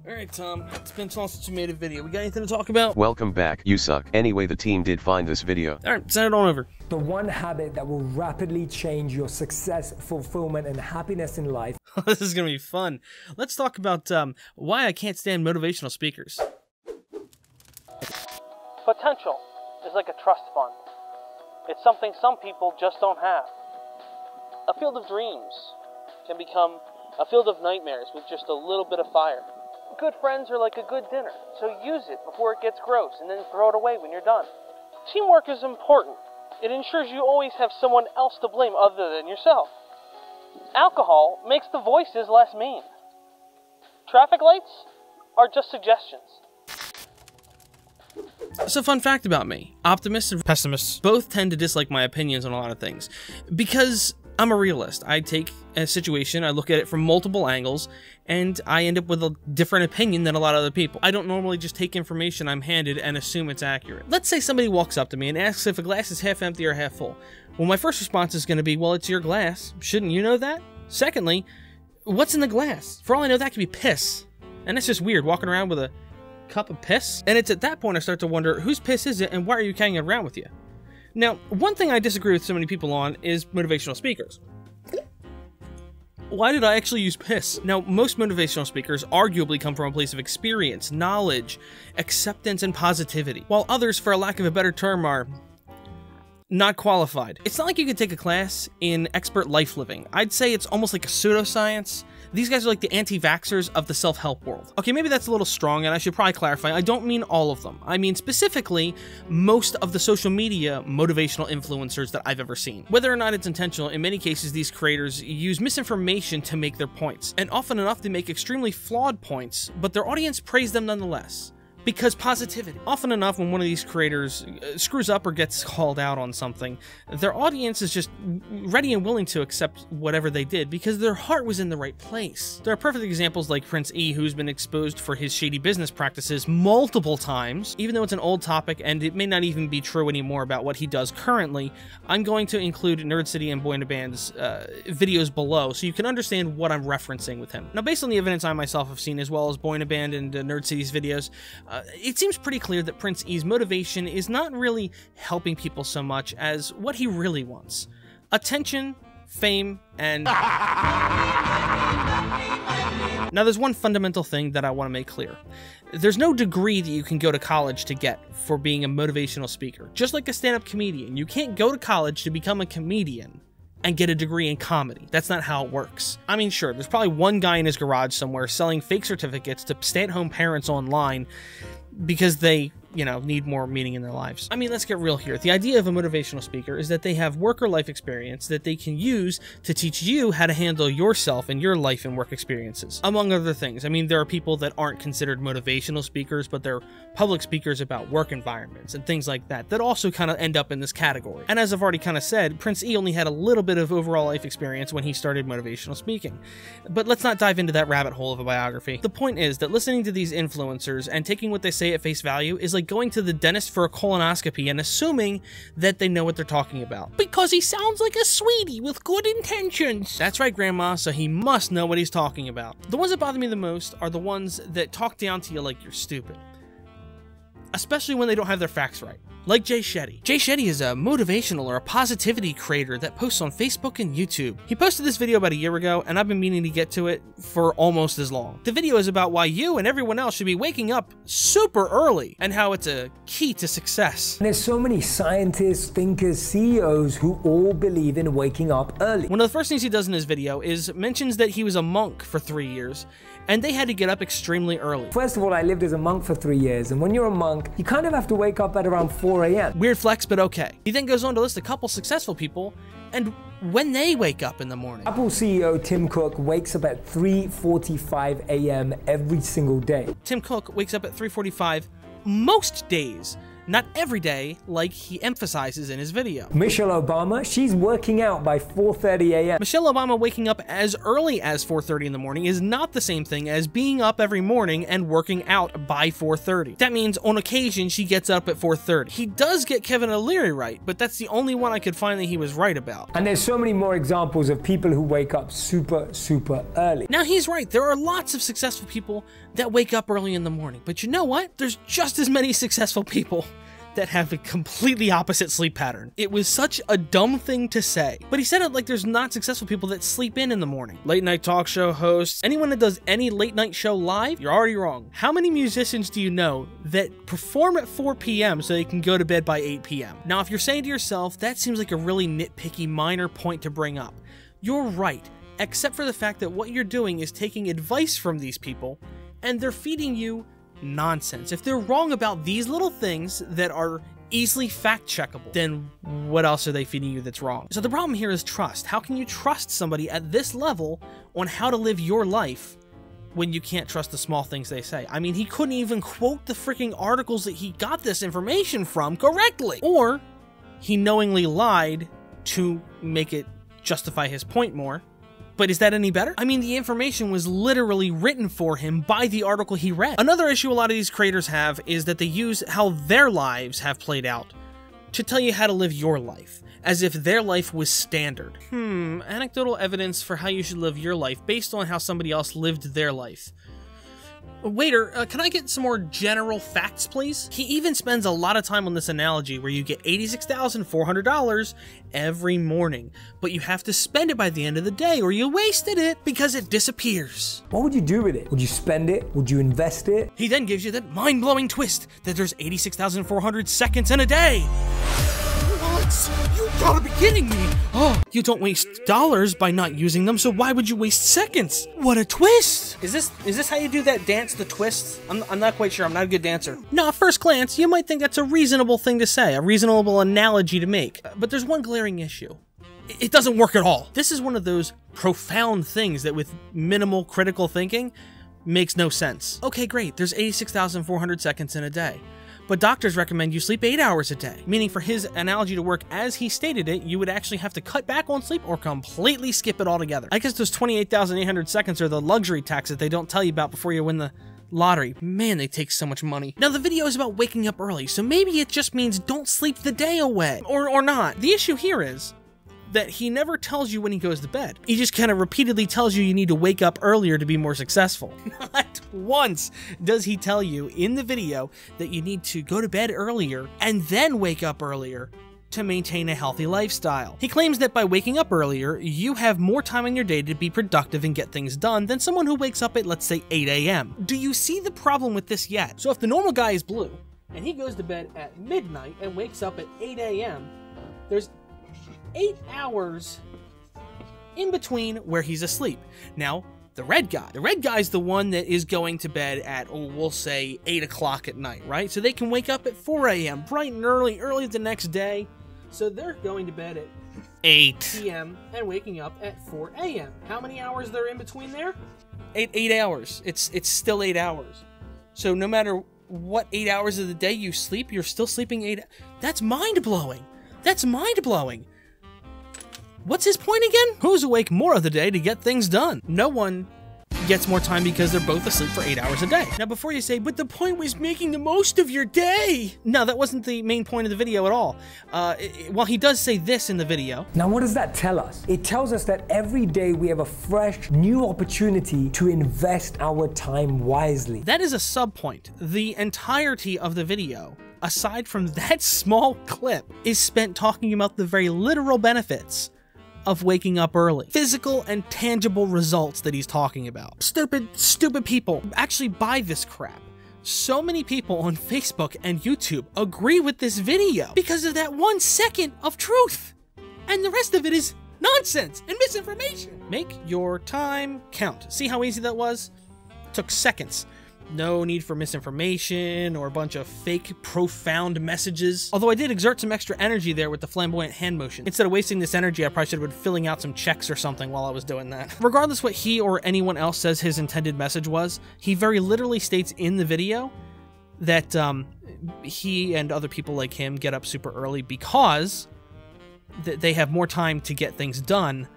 Alright, Tom. It's been so long since you made a video. We got anything to talk about? Welcome back, you suck. Anyway, the team did find this video. Alright, send it on over. The one habit that will rapidly change your success, fulfillment, and happiness in life. This is gonna be fun. Let's talk about why I can't stand motivational speakers. Potential is like a trust fund. It's something some people just don't have. A field of dreams can become a field of nightmares with just a little bit of fire. Good friends are like a good dinner, so use it before it gets gross and then throw it away when you're done. Teamwork is important. It ensures you always have someone else to blame other than yourself. Alcohol makes the voices less mean. Traffic lights are just suggestions. So, fun fact about me. Optimists and pessimists both tend to dislike my opinions on a lot of things. Because I'm a realist. I take a situation, I look at it from multiple angles, and I end up with a different opinion than a lot of other people. I don't normally just take information I'm handed and assume it's accurate. Let's say somebody walks up to me and asks if a glass is half empty or half full. Well, my first response is going to be, well, it's your glass. Shouldn't you know that? Secondly, what's in the glass? For all I know, that could be piss. And that's just weird, walking around with a cup of piss. And it's at that point I start to wonder, whose piss is it and why are you carrying it around with you? Now, one thing I disagree with so many people on is motivational speakers. Why did I actually use piss? Now, most motivational speakers arguably come from a place of experience, knowledge, acceptance, and positivity, while others, for a lack of a better term, are not qualified. It's not like you could take a class in expert life living. I'd say it's almost like a pseudoscience. These guys are like the anti-vaxxers of the self-help world. Okay, maybe that's a little strong, and I should probably clarify. I don't mean all of them. I mean specifically most of the social media motivational influencers that I've ever seen. Whether or not it's intentional, in many cases these creators use misinformation to make their points. And often enough they make extremely flawed points, but their audience praise them nonetheless. Because positivity. Often enough, when one of these creators screws up or gets called out on something, their audience is just ready and willing to accept whatever they did because their heart was in the right place. There are perfect examples like Prince E, who's been exposed for his shady business practices multiple times. Even though it's an old topic and it may not even be true anymore about what he does currently, I'm going to include Nerd City and Boy Band's videos below so you can understand what I'm referencing with him. Now, based on the evidence I myself have seen, as well as Boy Band and Nerd City's videos, it seems pretty clear that Prince E's motivation is not really helping people so much as what he really wants. Attention, fame, and... Now, there's one fundamental thing that I want to make clear. There's no degree that you can go to college to get for being a motivational speaker. Just like a stand-up comedian, you can't go to college to become a comedian and get a degree in comedy. That's not how it works. I mean, sure, there's probably one guy in his garage somewhere selling fake certificates to stay-at-home parents online because they, you know, need more meaning in their lives. I mean, let's get real here. The idea of a motivational speaker is that they have work or life experience that they can use to teach you how to handle yourself and your life and work experiences, among other things. I mean, there are people that aren't considered motivational speakers, but they're public speakers about work environments and things like that, that also kind of end up in this category. And as I've already kind of said, Prince E only had a little bit of overall life experience when he started motivational speaking. But let's not dive into that rabbit hole of a biography. The point is that listening to these influencers and taking what they say at face value is like going to the dentist for a colonoscopy and assuming that they know what they're talking about. Because he sounds like a sweetie with good intentions. That's right, Grandma, so he must know what he's talking about. The ones that bother me the most are the ones that talk down to you like you're stupid. Especially when they don't have their facts right. Like Jay Shetty. Jay Shetty is a motivational or a positivity creator that posts on Facebook and YouTube. He posted this video about a year ago, and I've been meaning to get to it for almost as long. The video is about why you and everyone else should be waking up super early, and how it's a key to success. There's so many scientists, thinkers, CEOs who all believe in waking up early. One of the first things he does in his video is mentions that he was a monk for 3 years, and they had to get up extremely early. First of all, I lived as a monk for 3 years, and when you're a monk, you kind of have to wake up at around 4 a.m. Weird flex, but okay. He then goes on to list a couple successful people and when they wake up in the morning. Apple CEO Tim Cook wakes up at 3:45 a.m. every single day. Tim Cook wakes up at 3:45 most days. not every day like he emphasizes in his video. Michelle Obama, she's working out by 4:30 a.m. Michelle Obama waking up as early as 4:30 in the morning is not the same thing as being up every morning and working out by 4:30. That means on occasion she gets up at 4:30. He does get Kevin O'Leary right, but that's the only one I could find that he was right about. And there's so many more examples of people who wake up super early. Now he's right, there are lots of successful people that wake up early in the morning, but you know what? There's just as many successful people that have a completely opposite sleep pattern. It was such a dumb thing to say, but he said it like there's not successful people that sleep in the morning. Late night talk show hosts, anyone that does any late night show live, you're already wrong. How many musicians do you know that perform at 4 p.m. so they can go to bed by 8 p.m.? Now, if you're saying to yourself, that seems like a really nitpicky minor point to bring up, you're right, except for the fact that what you're doing is taking advice from these people and they're feeding you nonsense. If they're wrong about these little things that are easily fact-checkable, then what else are they feeding you that's wrong? So the problem here is trust. How can you trust somebody at this level on how to live your life when you can't trust the small things they say? I mean, he couldn't even quote the freaking articles that he got this information from correctly. Or he knowingly lied to make it justify his point more. But is that any better? I mean, the information was literally written for him by the article he read. Another issue a lot of these creators have is that they use how their lives have played out to tell you how to live your life, as if their life was standard. Anecdotal evidence for how you should live your life based on how somebody else lived their life. Waiter, can I get some more general facts, please? He even spends a lot of time on this analogy where you get $86,400 every morning, but you have to spend it by the end of the day or you wasted it because it disappears. What would you do with it? Would you spend it? Would you invest it? He then gives you that mind-blowing twist that there's 86,400 seconds in a day. You gotta be kidding me! Oh, you don't waste dollars by not using them, so why would you waste seconds? What a twist! Is this how you do that dance, the twist? I'm not quite sure, I'm not a good dancer. No, at first glance, you might think that's a reasonable thing to say, a reasonable analogy to make. But there's one glaring issue. It doesn't work at all. This is one of those profound things that with minimal critical thinking makes no sense. Okay, great, there's 86,400 seconds in a day. But doctors recommend you sleep 8 hours a day, meaning for his analogy to work as he stated it, you would actually have to cut back on sleep or completely skip it altogether. I guess those 28,800 seconds are the luxury tax that they don't tell you about before you win the lottery. Man, they take so much money. Now, the video is about waking up early, so maybe it just means don't sleep the day away. Or not. The issue here is that he never tells you when he goes to bed. He just kind of repeatedly tells you need to wake up earlier to be more successful. Not once does he tell you in the video that you need to go to bed earlier and then wake up earlier to maintain a healthy lifestyle. He claims that by waking up earlier, you have more time in your day to be productive and get things done than someone who wakes up at, let's say, 8 a.m. Do you see the problem with this yet? So if the normal guy is blue, and he goes to bed at midnight and wakes up at 8 a.m., there's 8 hours in between where he's asleep. Now, the red guy's the one that is going to bed at, we'll say 8 o'clock at night, right? So they can wake up at 4 a.m., bright and early the next day. So they're going to bed at 8 p.m. and waking up at 4 a.m. How many hours there in between there? 8 hours. It's still 8 hours. So no matter what 8 hours of the day you sleep, you're still sleeping 8. That's mind-blowing. That's mind-blowing. What's his point again? Who's awake more of the day to get things done? No one gets more time because they're both asleep for 8 hours a day. Now, before you say, but the point was making the most of your day. No, that wasn't the main point of the video at all. Well, he does say this in the video. Now, what does that tell us? It tells us that every day we have a fresh, new opportunity to invest our time wisely. That is a sub-point. The entirety of the video, aside from that small clip, is spent talking about the very literal benefits of waking up early. Physical and tangible results that he's talking about. Stupid people actually buy this crap. So many people on Facebook and YouTube agree with this video because of that 1 second of truth. And the rest of it is nonsense and misinformation. Make your time count. See how easy that was? It took seconds. No need for misinformation or a bunch of fake, profound messages. Although I did exert some extra energy there with the flamboyant hand motion. Instead of wasting this energy, I probably should have been filling out some checks or something while I was doing that. Regardless what he or anyone else says his intended message was, he very literally states in the video that he and other people like him get up super early because they have more time to get things done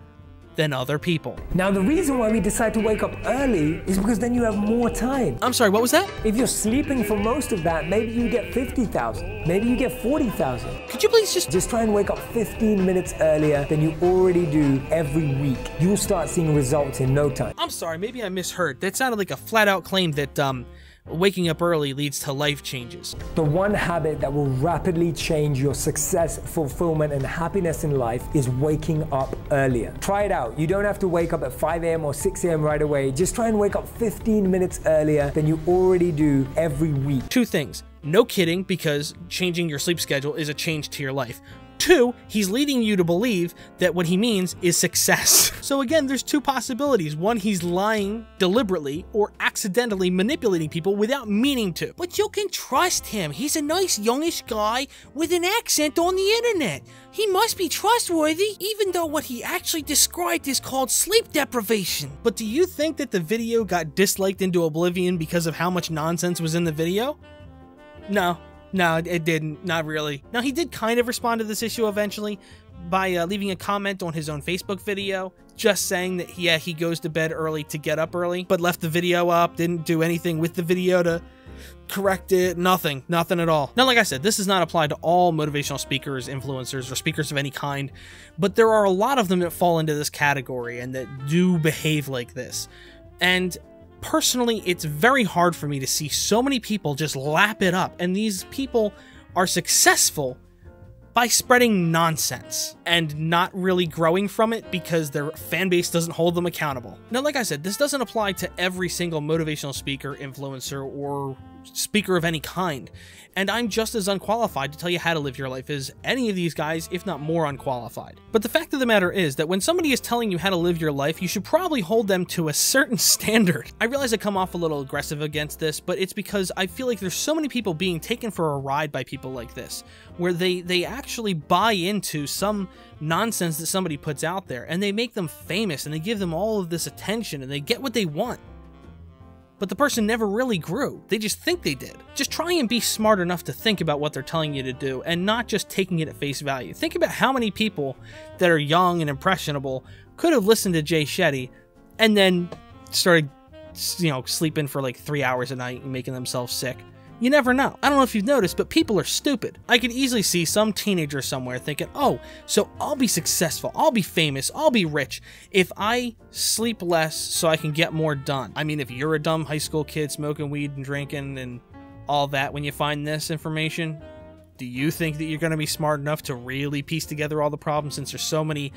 than other people. Now, the reason why we decide to wake up early is because then you have more time. I'm sorry, what was that? If you're sleeping for most of that, maybe you get 50,000, maybe you get 40,000. Could you please just try and wake up 15 minutes earlier than you already do every week. You'll start seeing results in no time. I'm sorry, maybe I misheard. That sounded like a flat-out claim that waking up early leads to life changes. The one habit that will rapidly change your success, fulfillment, and happiness in life is waking up earlier. Try it out. You don't have to wake up at 5 a.m. or 6 a.m. right away. Just try and wake up 15 minutes earlier than you already do every week. 2 things. No kidding, because changing your sleep schedule is a change to your life. 2, he's leading you to believe that what he means is success. So again, there's 2 possibilities. 1, he's lying deliberately or accidentally manipulating people without meaning to. But you can trust him. He's a nice youngish guy with an accent on the internet. He must be trustworthy, even though what he actually described is called sleep deprivation. But do you think that the video got disliked into oblivion because of how much nonsense was in the video? No, it didn't. Not really. Now, he did kind of respond to this issue eventually by leaving a comment on his own Facebook video, just saying that, yeah, he goes to bed early to get up early, but left the video up, didn't do anything with the video to correct it, nothing at all. Now, like I said, this does not apply to all motivational speakers, influencers, or speakers of any kind, but there are a lot of them that fall into this category and that do behave like this. And personally, it's very hard for me to see so many people just lap it up, and these people are successful by spreading nonsense and not really growing from it because their fan base doesn't hold them accountable. Now, like I said, this doesn't apply to every single motivational speaker, influencer, or speaker of any kind, and I'm just as unqualified to tell you how to live your life as any of these guys, if not more unqualified. But the fact of the matter is that when somebody is telling you how to live your life, you should probably hold them to a certain standard. I realize I come off a little aggressive against this, but it's because I feel like there's so many people being taken for a ride by people like this, where they actually buy into some nonsense that somebody puts out there, and they make them famous, and they give them all of this attention, and they get what they want. But the person never really grew. They just think they did. Just try and be smart enough to think about what they're telling you to do and not just taking it at face value. Think about how many people that are young and impressionable could have listened to Jay Shetty and then started, sleeping for like 3 hours a night and making themselves sick. You never know. I don't know if you've noticed, but people are stupid. I could easily see some teenager somewhere thinking, oh, so I'll be successful, I'll be famous, I'll be rich if I sleep less so I can get more done. I mean, if you're a dumb high school kid smoking weed and drinking and all that when you find this information, do you think that you're going to be smart enough to really piece together all the problems since there's so many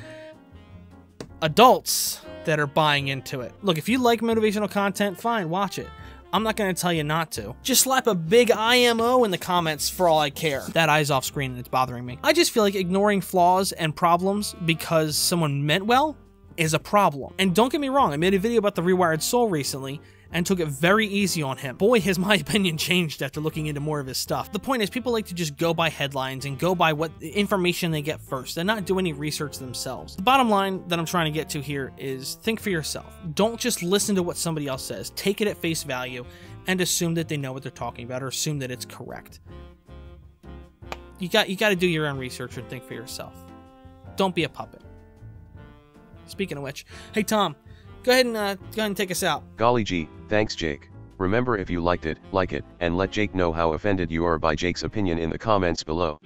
adults that are buying into it? Look, if you like motivational content, fine, watch it. I'm not going to tell you not to. Just slap a big IMO in the comments for all I care. That eye's off screen and it's bothering me. I just feel like ignoring flaws and problems because someone meant well is a problem. And don't get me wrong, I made a video about the rewired soul recently and took it very easy on him. Boy, has my opinion changed after looking into more of his stuff. The point is, people like to just go by headlines and go by what information they get first and not do any research themselves. The bottom line that I'm trying to get to here is think for yourself. Don't just listen to what somebody else says. Take it at face value and assume that they know what they're talking about or assume that it's correct. You got to do your own research and think for yourself. Don't be a puppet. Speaking of which, hey Tom, go ahead and take us out. Golly gee, thanks Jake. Remember, if you liked it, like it, and let Jake know how offended you are by Jake's opinion in the comments below.